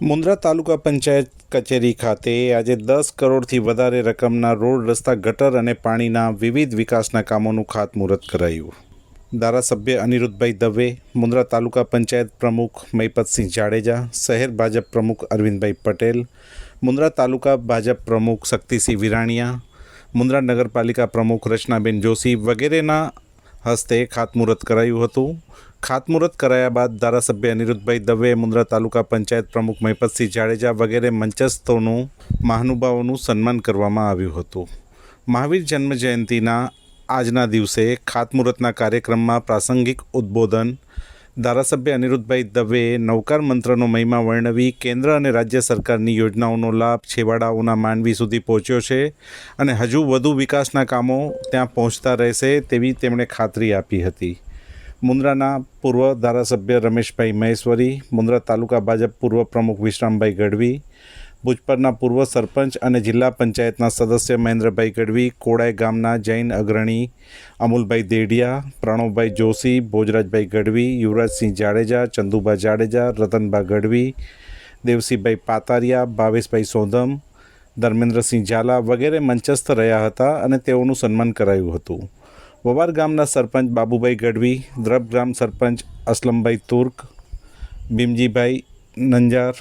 મુન્દ્રા તાલુકા પંચાયત કચેરી ખાતે આજે 10 કરોડથી વધારે રકમના રોડ, રસ્તા, ગટર અને પાણીના વિવિધ વિકાસના કામોનું ખાતમુહૂર્ત કરાયું. ધારાસભ્ય અનિરુદ્ધભાઈ દવે, મુન્દ્રા તાલુકા પંચાયત પ્રમુખ મહિપતસિંહ જાડેજા, શહેર ભાજપ પ્રમુખ અરવિંદભાઈ પટેલ, મુન્દ્રા તાલુકા ભાજપ પ્રમુખ શક્તિસિંહ વિરાણીયા, મુન્દ્રા નગરપાલિકા પ્રમુખ રચનાબેન જોશી વગેરેના હસ્તે ખાતમુહૂર્ત કરાયું હતું. ખાતમુહૂર્ત કરાયા બાદ ધારાસભ્ય અનિરુદ્ધભાઈ દવે, મુન્દ્રા તાલુકા પંચાયત પ્રમુખ મહિપતસિંહ જાડેજા વગેરે મંચસ્થોનું મહાનુભાવોનું સન્માન કરવામાં આવ્યું હતું. મહાવીર જન્મ જયંતિના આજના દિવસે ખાતમુહૂર્તના કાર્યક્રમમાં પ્રાસંગિક ઉદ્બોધન ધારાસભ્ય અનિરુદ્ધભાઈ દવેએ નવકાર મંત્રનો મહિમા વર્ણવી કેન્દ્ર અને રાજ્ય સરકારની યોજનાઓનો લાભ છેવાડાઓના માનવી સુધી પહોંચ્યો છે અને હજુ વધુ વિકાસના કામો ત્યાં પહોંચતા રહેશે તેવી તેમણે ખાતરી આપી હતી. મુન્દ્રાના પૂર્વ ધારાસભ્ય રમેશભાઈ મહેશ્વરી, મુન્દ્રા તાલુકા ભાજપ પૂર્વ પ્રમુખ વિશ્રામભાઈ ગઢવી, ભુજપરના પૂર્વ સરપંચ અને જિલ્લા પંચાયતના સદસ્ય મહેન્દ્રભાઈ ગઢવી, કોડાઈ ગામના જૈન અગ્રણી અમુલભાઈ દેડિયા, પ્રણવભાઈ જોશી, ભોજરાજભાઈ ગઢવી, યુવરાજસિંહ જાડેજા, ચંદુભા જાડેજા, રતનભા ગઢવી, દેવસિંહભાઈ પાતારિયા, ભાવેશભાઈ સોધમ, ધર્મેન્દ્રસિંહ ઝાલા વગેરે મંચસ્થ રહ્યા હતા અને તેઓનું સન્માન કરાયું હતું. વવાર ગામના સરપંચ બાબુભાઈ ગઢવી, દ્રબ ગ્રામ સરપંચ અસલમભાઈ તુર્ક, ભીમજીભાઈ નંજાર,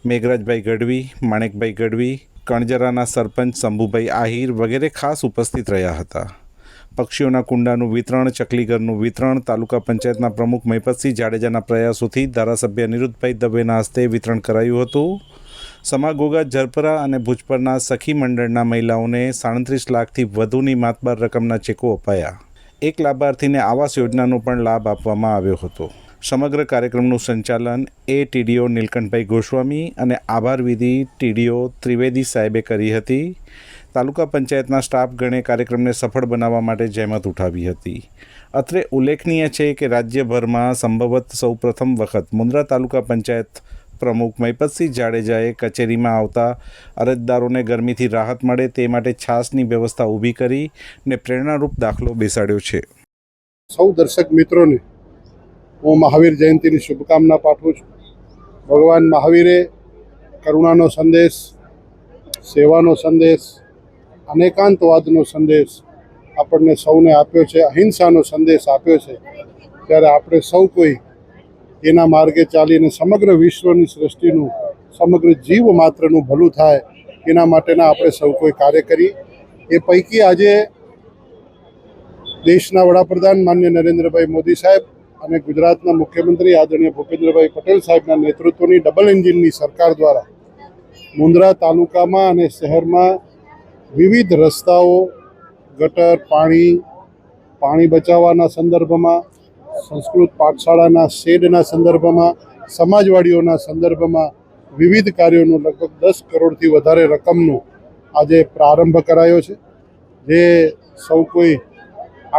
મેઘરાજભાઈ ગઢવી, માણેકભાઈ ગઢવી, કણજરાના સરપંચ શંભુભાઈ આહિર વગેરે ખાસ ઉપસ્થિત રહ્યા હતા. પક્ષીઓના કુંડાનું વિતરણ, ચકલીઘરનું વિતરણ તાલુકા પંચાયતના પ્રમુખ મહિપતસિંહ જાડેજાના પ્રયાસોથી ધારાસભ્ય અનિરુદ્ધભાઈ દવેના હસ્તે વિતરણ કરાયું હતું. સમાગોગા, ઝરપરા અને ભુજપરના સખી મંડળના મહિલાઓને 37 લાખથી વધુની માતબાર રકમના ચેકો અપાયા. એક લાભાર્થીને આવાસ યોજનાનો પણ લાભ આપવામાં આવ્યો હતો. સમગ્ર કાર્યક્રમનું સંચાલન ટીડીઓ નીલકંઠભાઈ ગોસ્વામી અને આભાર વિધિ ટીડીઓ ત્રિવેદી સાહેબે કરી હતી. તાલુકા પંચાયતના સ્ટાફગણે કાર્યક્રમને સફળ બનાવવા માટે જહેમત ઉઠાવી હતી. અત્રે ઉલ્લેખનીય છે કે રાજ્યભરમાં સંભવત સૌ પ્રથમ વખત મુન્દ્રા તાલુકા પંચાયત પ્રમુખ મહિપતસિંહ જાડેજાએ કચેરીમાં આવતા અરજદારોને ગરમીથી રાહત મળે તે માટે છાસની વ્યવસ્થા ઊભી કરી ને પ્રેરણારૂપ દાખલો બેસાડ્યો છે. સૌ દર્શક મિત્રોને હું મહાવીર જયંતિની શુભકામના પાઠવું છું. ભગવાન મહાવીરે કરુણાનો સંદેશ, સેવાનો સંદેશ, અનેકાંતવાદનો સંદેશ આપણને સૌને આપ્યો છે, અહિંસાનો સંદેશ આપ્યો છે. ત્યારે આપણે સૌ કોઈ એના માર્ગે ચાલીને સમગ્ર વિશ્વની સૃષ્ટિનું, સમગ્ર જીવ માત્રનું ભલું થાય એના માટેના આપણે સૌ કોઈ કાર્ય કરીએ. એ પૈકી આજે દેશના વડાપ્રધાન માનનીય નરેન્દ્રભાઈ મોદી સાહેબ અને ગુજરાતના મુખ્યમંત્રી આદરણીય ભૂપેન્દ્રભાઈ પટેલ સાહેબના નેતૃત્વની ડબલ એન્જિનની સરકાર દ્વારા મુન્દ્રા તાલુકામાં અને શહેરમાં વિવિધ રસ્તાઓ, ગટર, પાણી બચાવવાના સંદર્ભમાં, સંસ્કૃત પાઠશાળાના શેડના સંદર્ભમાં, સમાજવાડીઓના સંદર્ભમાં વિવિધ કાર્યોનો લગભગ 10 કરોડથી વધારે રકમનો આજે પ્રારંભ કરાયો છે. જે સૌ કોઈ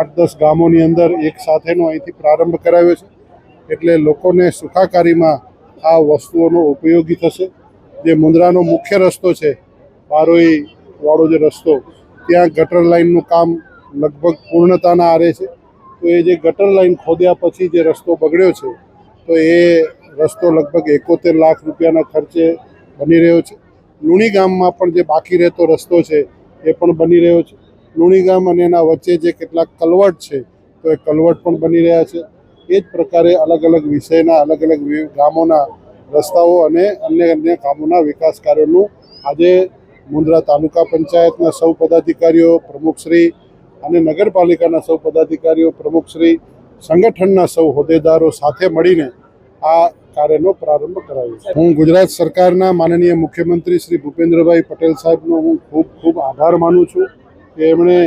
8-10 ગામોની અંદર એક સાથેનો અહીંથી પ્રારંભ કરાવ્યો છે. એટલે લોકોને સુખાકારીમાં આ વસ્તુઓનો ઉપયોગી થશે. જે મુન્દ્રાનો મુખ્ય રસ્તો છે, બારોઈ વાળો જે રસ્તો, ત્યાં ગટર લાઇનનું કામ લગભગ પૂર્ણતાના આરે છે. તો એ જે ગટર લાઇન ખોદ્યા પછી જે રસ્તો બગડ્યો છે, તો એ રસ્તો લગભગ 71 લાખ રૂપિયાના ખર્ચે બની રહ્યો છે. લુણી ગામમાં પણ જે બાકી રહેતો રસ્તો છે એ પણ બની રહ્યો છે. લુણી ગામ અને એના વચ્ચે જે કેટલાક કલવટ છે, તો એ કલવટ પણ બની રહ્યા છે. એ જ પ્રકારે અલગ અલગ વિષયના અલગ અલગ ગામોના રસ્તાઓ અને અન્ય ગામોના વિકાસ કાર્યોનું આજે મુન્દ્રા તાલુકા પંચાયતના સૌ પદાધિકારીઓ, પ્રમુખશ્રી અને નગરપાલિકાના સૌ પદાધિકારીઓ, પ્રમુખશ્રી, સંગઠનના સૌ હોદ્દેદારો સાથે મળીને આ કાર્યનો પ્રારંભ કરાવ્યો છે. હું ગુજરાત સરકારના માનનીય મુખ્યમંત્રી શ્રી ભૂપેન્દ્રભાઈ પટેલ સાહેબનો હું ખૂબ ખૂબ આભાર માનું છું કે એમણે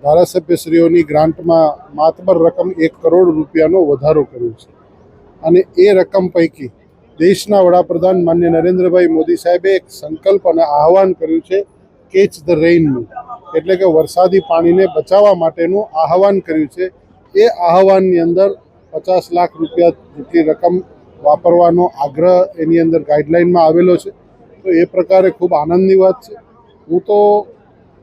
ધારાસભ્યશ્રીઓની ગ્રાન્ટમાં માતબર રકમ 1 કરોડ રૂપિયાનો વધારો કર્યો છે. અને એ રકમ પૈકી દેશના વડાપ્રધાન માનનીય નરેન્દ્રભાઈ મોદી સાહેબે એક સંકલ્પ અને આહવાન કર્યું છે, કેચ ધ રેઇનનું, એટલે કે વરસાદી પાણીને બચાવવા માટેનું આહવાન કર્યું છે. એ આહવાનની અંદર 50 લાખ રૂપિયા જેટલી રકમ વાપરવાનો આગ્રહ એની અંદર ગાઈડલાઇનમાં આવેલો છે. તો એ પ્રકારે ખૂબ આનંદની વાત છે. હું તો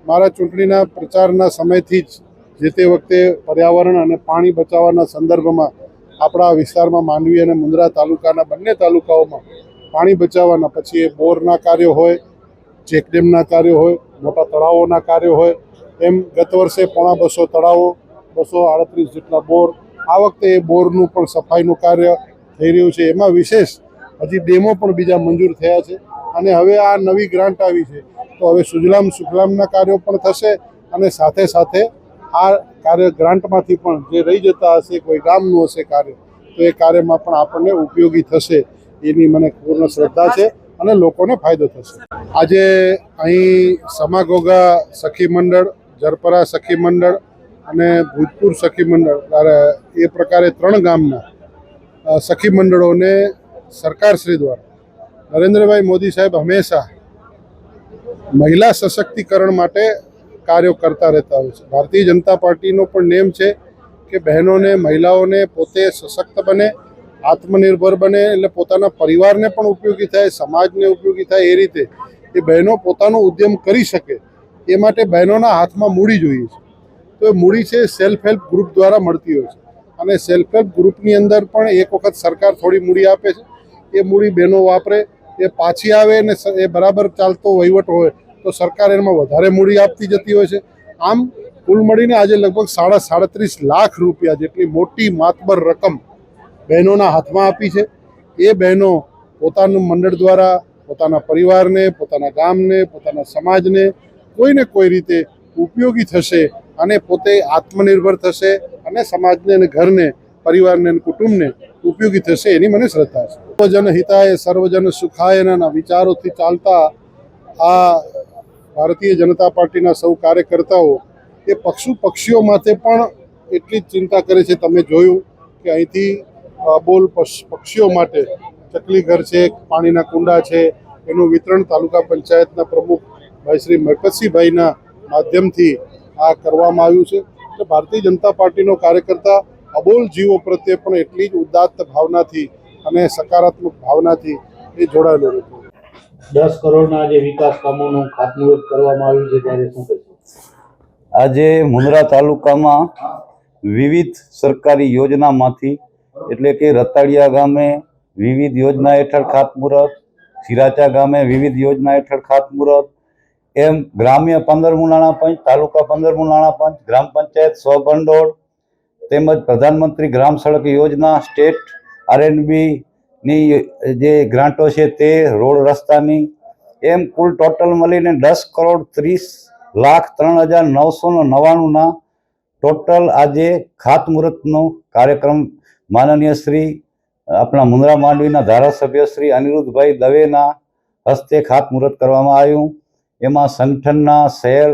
મારા ચૂંટણીના પ્રચારના સમયથી જ જે તે વખતે પર્યાવરણ અને પાણી બચાવવાના સંદર્ભમાં આપણા વિસ્તારમાં માંડવી અને મુન્દ્રા તાલુકાના બંને તાલુકાઓમાં પાણી બચાવવાના, પછી એ બોરના કાર્યો હોય, ચેકડેમના કાર્યો હોય, મોટા તળાવોના કાર્યો હોય, એમ ગત વર્ષે 250 તળાવો, 238 જેટલા બોર, આ વખતે એ બોરનું પણ સફાઈનું કાર્ય થઈ રહ્યું છે. એમાં વિશેષ હજી ડેમો પણ બીજા મંજૂર થયા છે અને હવે આ નવી ગ્રાન્ટ આવી છે, તો હવે સુજલામ સુફલામના કાર્યો પણ થશે અને સાથે સાથે આ કાર્ય ગ્રાન્ટમાંથી પણ જે રહી જતા હશે, કોઈ ગામનું હશે કાર્ય, તો એ કાર્યમાં પણ આપણને ઉપયોગી થશે એની મને પૂર્ણ શ્રદ્ધા છે અને લોકોને ફાયદો થશે. આજે અહીં સમાગોગા સખી મંડળ, જરપરા સખી મંડળ અને ભૂજપુર સખી મંડળ, એ પ્રકારે 3 ગામના સખી મંડળોને સરકારશ્રી દ્વારા નરેન્દ્રભાઈ મોદી સાહેબ હંમેશા મહિલા સશક્તિકરણ માટે કાર્યો કરતા રહેતા હોય છે. ભારતીય જનતા પાર્ટીનો પણ નેમ છે કે બહેનોને, મહિલાઓને પોતે સશક્ત બને, આત્મનિર્ભર બને, એટલે પોતાના પરિવારને પણ ઉપયોગી થાય, સમાજને ઉપયોગી થાય, એ રીતે એ બહેનો પોતાનો ઉદ્યમ કરી શકે એ માટે બહેનોના હાથમાં મૂડી જોઈએ છે. તો એ મૂડી છે સેલ્ફ હેલ્પ ગ્રુપ દ્વારા મળતી હોય છે અને સેલ્ફ હેલ્પ ગ્રુપની અંદર પણ એક વખત સરકાર થોડી મૂડી આપે છે, એ મૂડી બહેનો વાપરે, એ પાછી આવે ને એ બરાબર ચાલતો વહીવટ હોય તો સરકાર એમાં વધારે મૂડી આપતી જતી હોય છે. આમ કુલ મળીને આજે લગભગ 37.5 લાખ રૂપિયા જેટલી મોટી માતબર રકમ બહેનોના હાથમાં આપી છે. એ બહેનો પોતાનું મંડળ દ્વારા પોતાના પરિવારને, પોતાના ગામને, પોતાના સમાજને કોઈને કોઈ રીતે ઉપયોગી થશે અને પોતે આત્મનિર્ભર થશે અને સમાજને અને ઘરને, પરિવારને અને કુટુંબને ઉપયોગી થશે એની મને શ્રદ્ધા છે. સર્વજન હિતાય સર્વજન સુખાયના વિચારોથી ચાલતા આ ભારતીય જનતા પાર્ટીના સૌ કાર્યકર્તાઓ એ પક્ષીઓ માટે પણ એટલી જ ચિંતા કરે છે. તમે જોયું કે અહીંથી બોલ પક્ષીઓ માટે ચકલી ઘર છે, પાણીના કુંડા છે, એનું વિતરણ તાલુકા પંચાયતના પ્રમુખ ભાઈ શ્રી મરકતસિંહભાઈના માધ્યમથી આ કરવામાં આવ્યું છે. તો ભારતીય જનતા પાર્ટીનો કાર્યકર્તા અબોલ જીવો પ્રત્યે પણ એટલી જ ઉદાત્ત ભાવનાથી અને સકારાત્મક ભાવનાથી એ જોડાયેલો હતો. 10 કરોડના જે વિકાસ કામોનું ખાતમુહૂર્ત કરવામાં આવ્યું છે, ત્યારે શું કહેશો? આજે મુંદ્રા તાલુકામાં વિવિધ સરકારી યોજનામાંથી, એટલે કે રતાડિયા ગામે વિવિધ યોજના હેઠળ ખાતમુહૂર્ત, સિરાચા ગામે વિવિધ યોજના હેઠળ ખાતમુહૂર્ત, એમ ગ્રામ્ય 15મું નાણાં પંચ, તાલુકા 15મું નાણાં પંચ, ગ્રામ પંચાયત સ્વભંડોળ તેમજ પ્રધાનમંત્રી ગ્રામ સડક યોજના, સ્ટેટ RNB ની જે ગ્રાન્ટો છે તે, રોડ રસ્તાની, એમ કુલ ટોટલ મળીને 10,30,03,999 ટોટલ આજે ખાતમુહૂર્તનો કાર્યક્રમ માનનીય શ્રી આપણા મુંદ્રા માંડવીના ધારાસભ્ય શ્રી અનિરુદ્ધભાઈ દવેના હસ્તે ખાતમુહૂર્ત કરવામાં આવ્યું. એમાં સંગઠનના, શહેર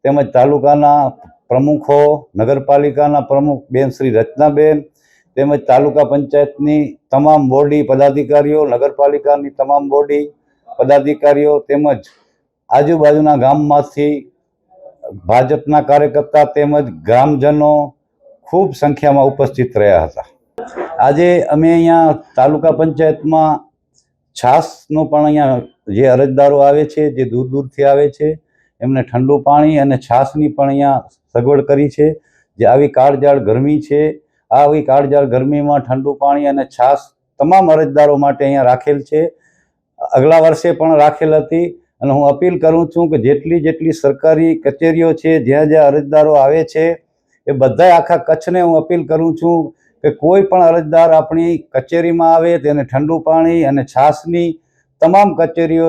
તેમજ તાલુકાના પ્રમુખો, નગરપાલિકાના પ્રમુખ બેન શ્રી રચનાબેન તેમજ તાલુકા પંચાયતની તમામ બોડી પદાધિકારીઓ, નગરપાલિકાની તમામ બોડી પદાધિકારીઓ તેમજ આજુબાજુના ગામમાંથી ભાજપના કાર્યકર્તા તેમજ ગ્રામજનો ખૂબ સંખ્યામાં ઉપસ્થિત રહ્યા હતા. આજે અમે અહીંયા તાલુકા પંચાયતમાં છાશનું પણ અહીંયા જે અરજદારો આવે છે, જે દૂર દૂરથી આવે છે, એમને ઠંડુ પાણી અને છાશની પણ અહીંયા સગવડ કરી છે. જે આવી કાળઝાળ ગરમી છે, આવી કાળઝાળ ગરમીમાં ઠંડુ પાણી અને છાશ તમામ અરજદારો માટે અહીંયા રાખેલ છે. અગલા વર્ષે પણ રાખેલ હતી અને હું અપીલ કરું છું કે જેટલી સરકારી કચેરીઓ છે, જ્યાં જ્યાં અરજદારો આવે છે, એ બધાય આખા કચ્છને હું અપીલ કરું છું કે કોઈ પણ અરજદાર આપણી કચેરીમાં આવે તેને ઠંડુ પાણી અને છાશની તમામ કચેરીઓ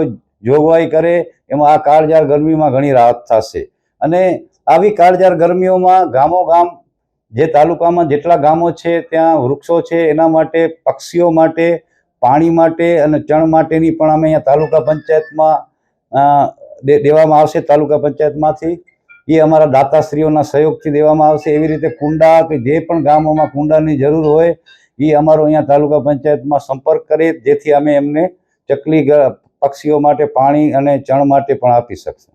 જોગવાઈ કરે. એમાં આ કાળઝાળ ગરમીમાં ઘણી રાહત થશે. અને આવી કાળઝાળ ગરમીઓમાં ગામોગામ જે તાલુકામાં જેટલા ગામો છે ત્યાં વૃક્ષો છે, એના માટે, પક્ષીઓ માટે, પાણી માટે અને ચણ માટેની પણ અમે અહીંયા તાલુકા પંચાયતમાં દેવામાં આવશે. તાલુકા પંચાયતમાંથી એ અમારા દાતાશ્રીઓના સહયોગથી દેવામાં આવશે. એવી રીતે કુંડા કે જે પણ ગામોમાં કુંડાની જરૂર હોય એ અમારો અહીંયા તાલુકા પંચાયતમાં સંપર્ક કરે, જેથી અમે એમને ચકલી પક્ષીઓ માટે પાણી અને ચણ માટે પણ આપી શકશું.